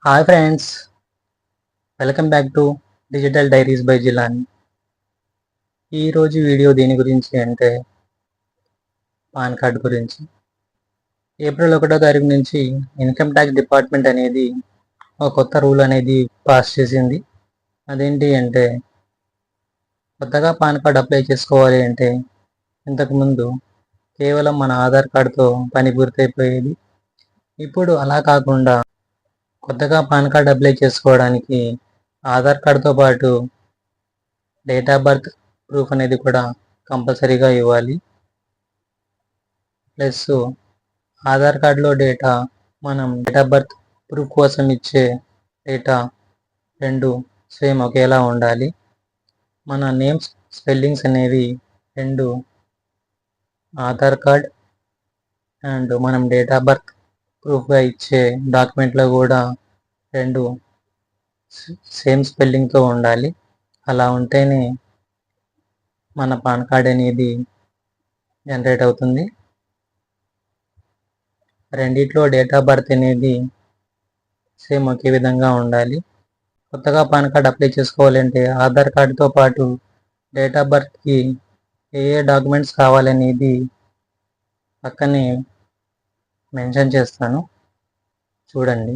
Hi friends, welcome back to digital diaries by Jilani. ఈరోజు video దేని గురించి అంటే పాన్ కార్డ్ గురించి. ఏప్రిల్ 1వ తారీఖు నుంచి ఇన్కమ్ ట్యాక్స్ డిపార్ట్మెంట్ అనేది ఒక కొత్త రూల్ అనేది పాస్ చేసింది. అదేంటి అంటే కొత్తగా పాన్ కార్డ్ అప్లై చేసుకోవాలి అంటే ఇంతకుముందు కేవలం మన ఆధార్ కార్డుతో పని పూర్తయిపోయేది. ఇప్పుడు అలా కాకుండా కొత్తగా పాన్ కార్డ్ అప్లై చేసుకోవడానికి ఆధార్ కార్డుతో పాటు డేట్ ఆఫ్ బర్త్ ప్రూఫ్ అనేది కూడా కంపల్సరీగా ఇవ్వాలి. ప్లస్ ఆధార్ కార్డులో డేటా, మనం డేట్ ఆఫ్ బర్త్ ప్రూఫ్ కోసం ఇచ్చే డేటా రెండు సేమ్ ఒకేలా ఉండాలి. మన నేమ్స్ స్పెల్లింగ్స్ అనేవి రెండు ఆధార్ కార్డ్ అండ్ మనం డేట్ ఆఫ్ బర్త్ ప్రూఫ్గా ఇచ్చే డాక్యుమెంట్లో కూడా రెండు సేమ్ స్పెల్లింగ్తో ఉండాలి. అలా ఉంటేనే మన పాన్ కార్డ్ అనేది జనరేట్ అవుతుంది. రెండిట్లో డేట్ ఆఫ్ బర్త్ అనేది సేమ్ ఒకే విధంగా ఉండాలి. కొత్తగా పాన్ కార్డ్ అప్లై చేసుకోవాలంటే ఆధార్ కార్డుతో పాటు డేట్ ఆఫ్ బర్త్కి ఏ డాక్యుమెంట్స్ కావాలనేది పక్కనే మెన్షన్ చేస్తాను, చూడండి.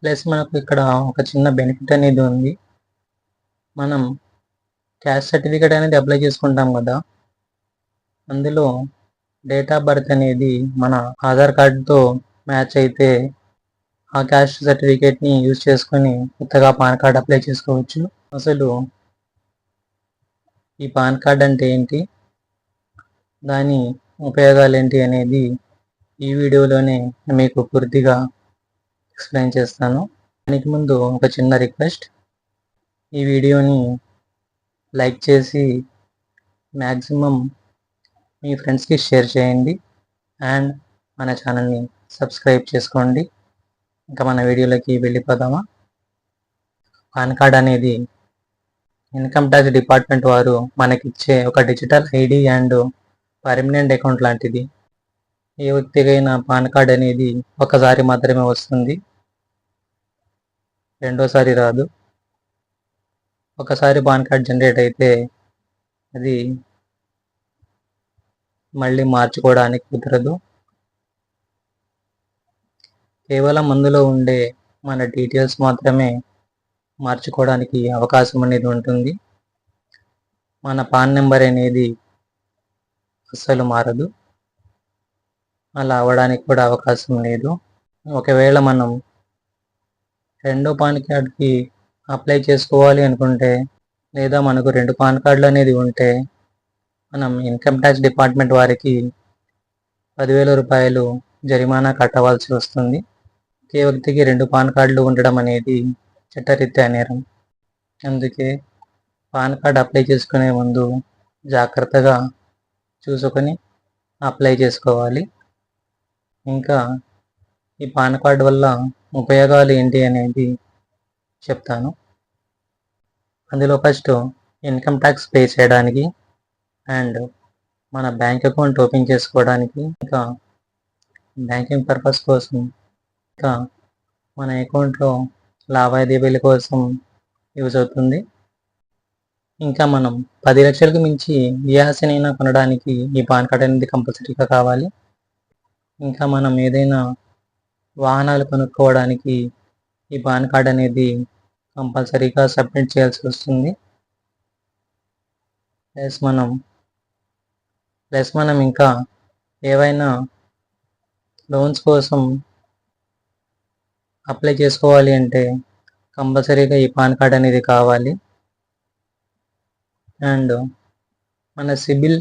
ప్లస్ మనకు ఇక్కడ ఒక చిన్న బెనిఫిట్ అనేది ఉంది. మనం క్యాస్ట్ సర్టిఫికేట్ అనేది అప్లై చేసుకుంటాం కదా, అందులో డేట్ ఆఫ్ బర్త్ అనేది మన ఆధార్ కార్డుతో మ్యాచ్ అయితే ఆ క్యాస్ట్ సర్టిఫికేట్ని యూజ్ చేసుకొని కొత్తగా పాన్ కార్డ్ అప్లై చేసుకోవచ్చు. అసలు ఈ పాన్ కార్డ్ అంటే ఏంటి, దాని ఉపయోగాలు ఏంటి అనేది ఈ వీడియోలోనే మీకు పూర్తిగా ఎక్స్ప్లెయిన్ చేస్తాను. దానికి ముందు ఒక చిన్న రిక్వెస్ట్, ఈ వీడియోని లైక్ చేసి మ్యాక్సిమం మీ ఫ్రెండ్స్కి షేర్ చేయండి అండ్ మన ఛానల్ని సబ్స్క్రైబ్ చేసుకోండి. ఇంకా మన వీడియోలోకి వెళ్ళిపోదామా. పాన్ కార్డ్ అనేది ఇన్కమ్ ట్యాక్స్ డిపార్ట్మెంట్ వారు మనకిచ్చే ఒక digital ID and permanent account లాంటిది. ఏ వ్యక్తికైనా పాన్ కార్డ్ అనేది ఒకసారి మాత్రమే వస్తుంది, రెండోసారి రాదు. ఒకసారి పాన్ కార్డ్ జనరేట్ అయితే అది మళ్ళీ మార్చుకోవడానికి కుదరదు. కేవలం అందులో ఉండే మన డీటెయిల్స్ మాత్రమే మార్చుకోవడానికి అవకాశం అనేది ఉంటుంది. మన పాన్ నెంబర్ అనేది అస్సలు మారదు, అలా అవ్వడానికి కూడా అవకాశం లేదు. ఒకవేళ మనం రెండో పాన్ కార్డ్కి అప్లై చేసుకోవాలి అనుకుంటే, లేదా మనకు రెండు పాన్ కార్డులు అనేది ఉంటే మనం ఇన్కమ్ ట్యాక్స్ డిపార్ట్మెంట్ వారికి 10,000 రూపాయలు జరిమానా కట్టవలసి వస్తుంది. ఒకే వ్యక్తికి రెండు పాన్ కార్డులు ఉండడం అనేది చట్టరీత్యా నేరం. అందుకే పాన్ కార్డ్ అప్లై చేసుకునే ముందు జాగ్రత్తగా చూసుకొని అప్లై చేసుకోవాలి. ఇంకా ఈ పాన్ కార్డ్ వల్ల ఉపయోగాలు ఏంటి అనేది చెప్తాను. అందులో ఫస్ట్ ఇన్కమ్ ట్యాక్స్ పే చేయడానికి అండ్ మన బ్యాంక్ అకౌంట్ ఓపెన్ చేసుకోవడానికి, ఇంకా బ్యాంకింగ్ పర్పస్ కోసం, ఇంకా మన అకౌంట్లో లావాదేవీల కోసం యూజ్ అవుతుంది. ఇంకా మనం 10 లక్షలకు మించి ఏ ఆస్తినైనా కొనడానికి ఈ పాన్ కార్డ్ అనేది కంపల్సరీగా కావాలి. ఇంకా మనం ఏదైనా వాహనాలు కొనుక్కోవడానికి ఈ పాన్ కార్డ్ అనేది కంపల్సరీగా సబ్మిట్ చేయాల్సి వస్తుంది. ప్లస్ మనం ఇంకా ఏవైనా లోన్స్ కోసం అప్లై చేసుకోవాలి అంటే కంపల్సరీగా ఈ పాన్ కార్డ్ అనేది కావాలి. అండ్ మన సిబిల్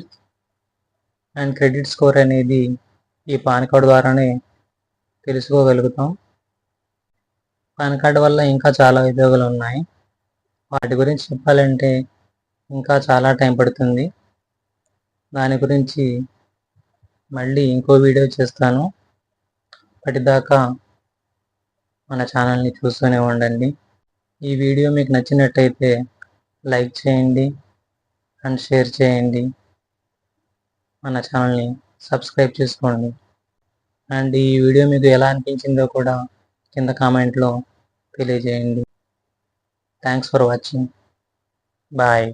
అండ్ క్రెడిట్ స్కోర్ అనేది ఈ పాన్ కార్డ్ ద్వారానే తెలుసుకోగలుగుతాం. పాన్ కార్డ్ వల్ల ఇంకా చాలా ఉపయోగాలు ఉన్నాయి, వాటి గురించి చెప్పాలంటే ఇంకా చాలా టైం పడుతుంది. దాని గురించి మళ్ళీ ఇంకో వీడియో చేస్తాను. అప్పటిదాకా మన ఛానల్ని చూస్తూనే ఉండండి. ఈ వీడియో మీకు నచ్చినట్టయితే లైక్ చేయండి అండ్ షేర్ చేయండి. మన ఛానల్ని సబ్స్క్రైబ్ చేసుకోండి. అండ్ ఈ వీడియో మీకు ఎలా అనిపించిందో కూడా కింద కామెంట్లో తెలియజేయండి. Thanks for watching. బాయ్.